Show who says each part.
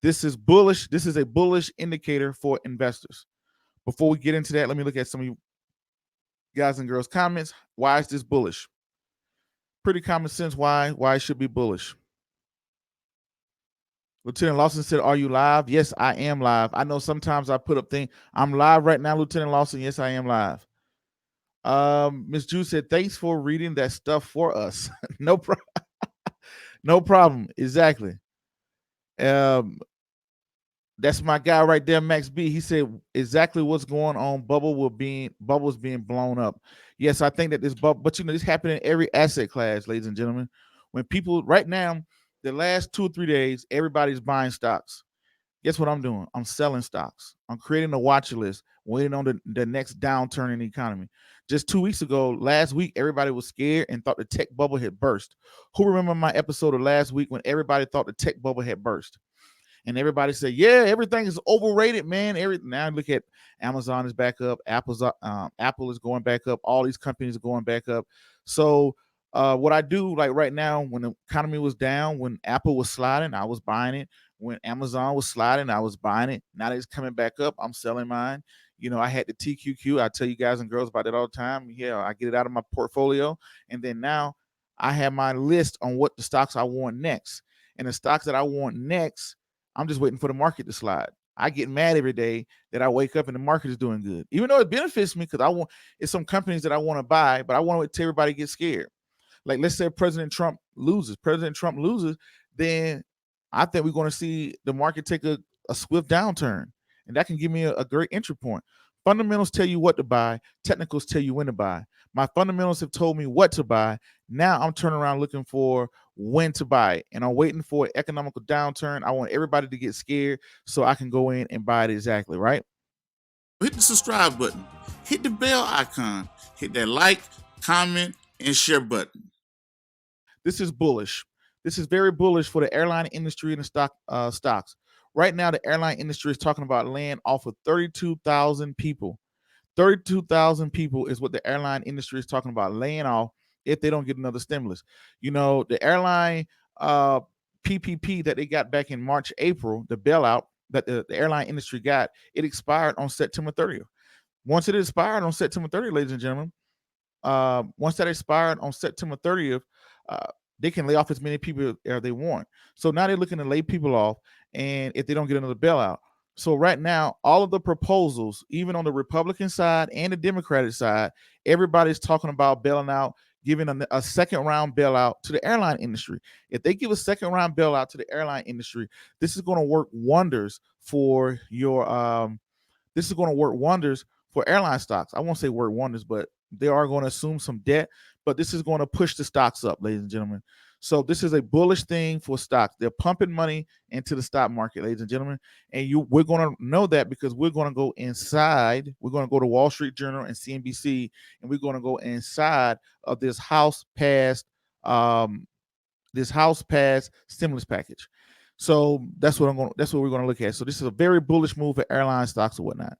Speaker 1: This is bullish. This is a bullish indicator for investors. Before we get into that, let me look at some of you guys and girls' comments. Why is this bullish? Pretty common sense why it should be bullish. Lieutenant Lawson said, "Are you live?" Yes, I am live. I know sometimes I put up things. I'm live right now, Lieutenant Lawson. Yes, I am live. Miss Drew said, "Thanks for reading that stuff for us." No problem. No problem. Exactly. That's my guy right there, Max B. He said exactly what's going on. Bubbles being blown up. Yes, I think that this bubble, but this happened in every asset class, ladies and gentlemen. When people right now, the last 2 or 3 days, everybody's buying stocks. Guess what I'm doing? I'm selling stocks. I'm creating a watch list, waiting on the next downturn in the economy. Just 2 weeks ago, last week, everybody was scared and thought the tech bubble had burst. Who remember my episode of last week when everybody thought the tech bubble had burst? And everybody said, "Yeah, everything is overrated, man." Now look at Amazon is back up, Apple is going back up, all these companies are going back up. So what I do, like right now, when the economy was down, when Apple was sliding, I was buying it. When Amazon was sliding, I was buying it. Now that it's coming back up, I'm selling mine. I had the TQQ. I tell you guys and girls about that all the time. Yeah, I get it out of my portfolio, and then now I have my list on what the stocks I want next. And the stocks that I want next, I'm just waiting for the market to slide. I get mad every day that I wake up and the market is doing good, even though it benefits me because it's some companies that I want to buy, but I want to wait till everybody gets scared. Like let's say President Trump loses, then I think we're going to see the market take a swift downturn, and that can give me a great entry point. Fundamentals tell you what to buy, technicals tell you when to buy. My fundamentals have told me what to buy. Now I'm turning around looking for when to buy it, and I'm waiting for an economical downturn. I want everybody to get scared so I can go in and buy it exactly, right?
Speaker 2: Hit the subscribe button, hit the bell icon, hit that like, comment, and share button.
Speaker 1: This is bullish. This is very bullish for the airline industry and the stocks. Right now, the airline industry is talking about laying off of 32,000 people. 32,000 people is what the airline industry is talking about laying off if they don't get another stimulus. The airline PPP that they got back in March, April, the bailout that the airline industry got, it expired on September 30th. Once it expired on September 30th, ladies and gentlemen, once that expired on September 30th, they can lay off as many people as they want. So now they're looking to lay people off, and if they don't get another bailout. So right now, all of the proposals, even on the Republican side and the Democratic side, everybody's talking about bailing out, giving a second round bailout to the airline industry. If they give a second round bailout to the airline industry, this is going to work wonders for this is going to work wonders for airline stocks. I won't say work wonders, but they are going to assume some debt, but this is going to push the stocks up, ladies and gentlemen. So this is a bullish thing for stocks. They're pumping money into the stock market, ladies and gentlemen. And we're going to know that because we're going to go inside. We're going to go to Wall Street Journal and CNBC, and we're going to go inside of this House passed stimulus package. So that's what we're going to look at. So this is a very bullish move for airline stocks and whatnot.